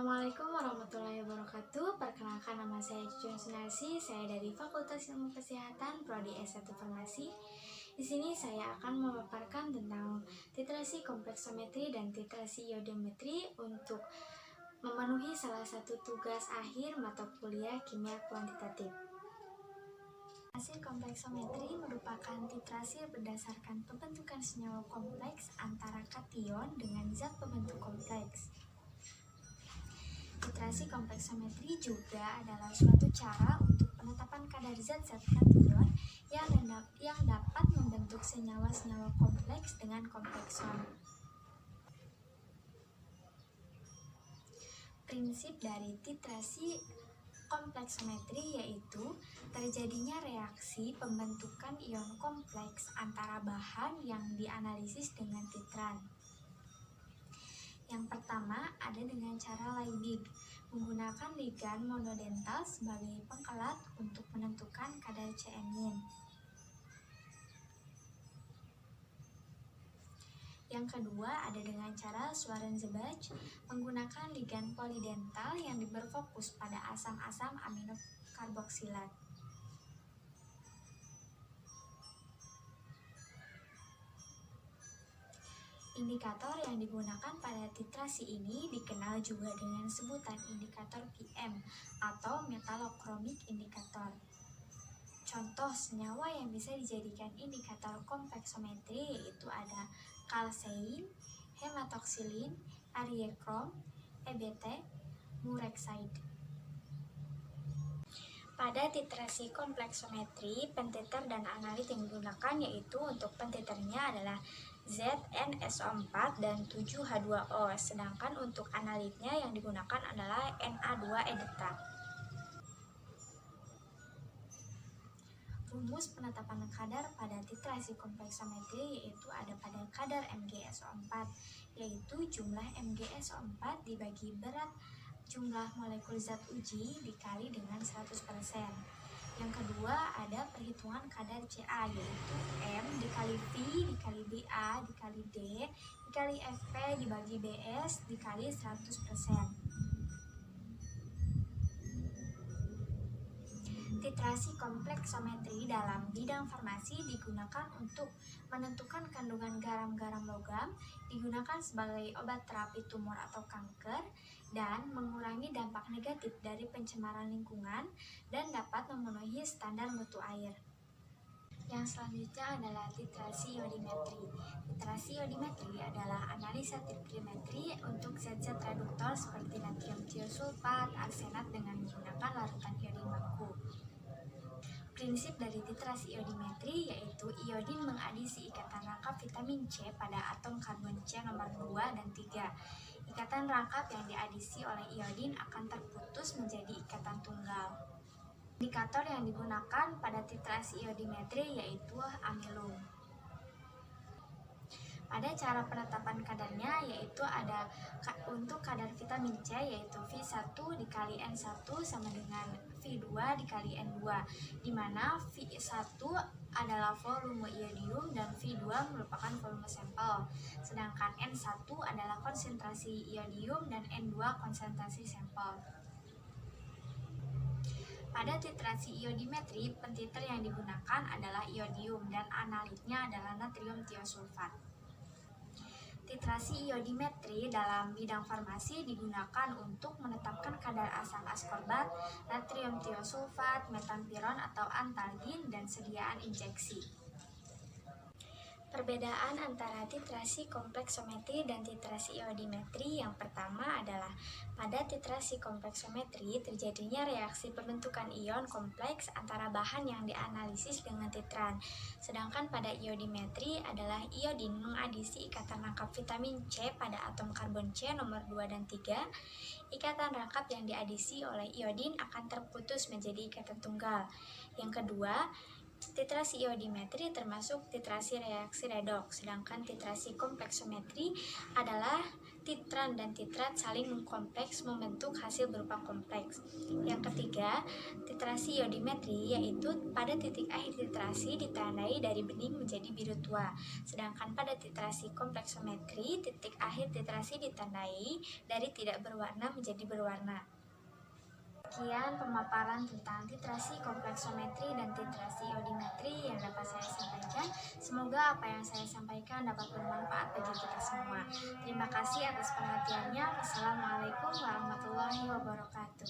Assalamualaikum warahmatullahi wabarakatuh. Perkenalkan, nama saya Cucu Sunarsi. Saya dari Fakultas Ilmu Kesehatan Prodi S1 Farmasi. Di sini saya akan memaparkan tentang titrasi kompleksometri dan titrasi iodimetri untuk memenuhi salah satu tugas akhir mata kuliah kimia kuantitatif. Titrasi kompleksometri merupakan titrasi berdasarkan pembentukan senyawa kompleks antara kation dengan zat pembentuk kompleks. Titrasi kompleksometri juga adalah suatu cara untuk penetapan kadar zat-zat kation yang dapat membentuk senyawa-senyawa kompleks dengan komplekson. Prinsip dari titrasi kompleksometri yaitu terjadinya reaksi pembentukan ion kompleks antara bahan yang dianalisis dengan titran. Yang pertama ada dengan cara Liebig, menggunakan ligan monodental sebagai pengkelat untuk menentukan kadar CN-yin. Yang kedua ada dengan cara Schwarzenbach, menggunakan ligan polidental yang berfokus pada asam-asam amino karboksilat. Indikator yang digunakan pada titrasi ini dikenal juga dengan sebutan indikator PM atau metalokromik indikator. Contoh senyawa yang bisa dijadikan indikator kompleksometri yaitu ada kalsein, hematoksilin, ariekrom, EBT, murexide. Pada titrasi kompleksometri, pentiter dan analit yang digunakan yaitu untuk pentiternya adalah ZnSO4 dan 7H2O, sedangkan untuk analitnya yang digunakan adalah Na2-edeta. Rumus penetapan kadar pada titrasi kompleksometri yaitu ada pada kadar MgSO4, yaitu jumlah MgSO4 dibagi berat jumlah molekul zat uji dikali dengan 100%. Yang kedua ada perhitungan kadar Ca yaitu M dikali V dikali Ba dikali D dikali Fp dibagi Bs dikali 100%. Titrasi kompleksometri dalam bidang farmasi digunakan untuk menentukan kandungan garam-garam logam, digunakan sebagai obat terapi tumor atau kanker, dan mengurangi dampak negatif dari pencemaran lingkungan dan dapat memenuhi standar mutu air. Yang selanjutnya adalah titrasi iodimetri. Titrasi iodimetri adalah analisa trimetri untuk zat-zat reduktor seperti natrium tiosulfat, arsenat dengan menggunakan larutan iodin baku. Prinsip dari titrasi iodimetri yaitu iodin mengadisi ikatan rangkap vitamin C pada atom karbon C nomor 2 dan 3. Ikatan rangkap yang diadisi oleh iodin akan terputus menjadi ikatan tunggal. Indikator yang digunakan pada titrasi iodimetri yaitu amilum. Pada cara penetapan kadarnya yaitu ada untuk kadar vitamin C yaitu V1 dikali N1 sama dengan V2 dikali N2, di mana V1 adalah volume iodium dan V2 merupakan volume sampel, sedangkan N1 adalah konsentrasi iodium dan N2 konsentrasi sampel. Pada titrasi iodimetri, pentiter yang digunakan adalah iodium dan analitnya adalah natrium tiosulfat. Titrasi iodimetri dalam bidang farmasi digunakan untuk menetapkan kadar asam askorbat, natrium tiosulfat, metampiron atau antalgin, dan sediaan injeksi. Perbedaan antara titrasi kompleksometri dan titrasi iodimetri yang pertama adalah pada titrasi kompleksometri terjadinya reaksi pembentukan ion kompleks antara bahan yang dianalisis dengan titran, sedangkan pada iodimetri adalah iodin mengadisi ikatan rangkap vitamin C pada atom karbon C nomor 2 dan 3. Ikatan rangkap yang diadisi oleh iodin akan terputus menjadi ikatan tunggal. Yang kedua, titrasi iodimetri termasuk titrasi reaksi redoks, sedangkan titrasi kompleksometri adalah titran dan titrat saling mengkompleks membentuk hasil berupa kompleks. Yang ketiga, titrasi iodimetri, yaitu pada titik akhir titrasi ditandai dari bening menjadi biru tua. Sedangkan pada titrasi kompleksometri, titik akhir titrasi ditandai dari tidak berwarna menjadi berwarna. Sekian pemaparan tentang titrasi kompleksometri dan titrasi iodimetri yang dapat saya sampaikan. Semoga apa yang saya sampaikan dapat bermanfaat bagi kita semua. Terima kasih atas perhatiannya. Wassalamualaikum warahmatullahi wabarakatuh.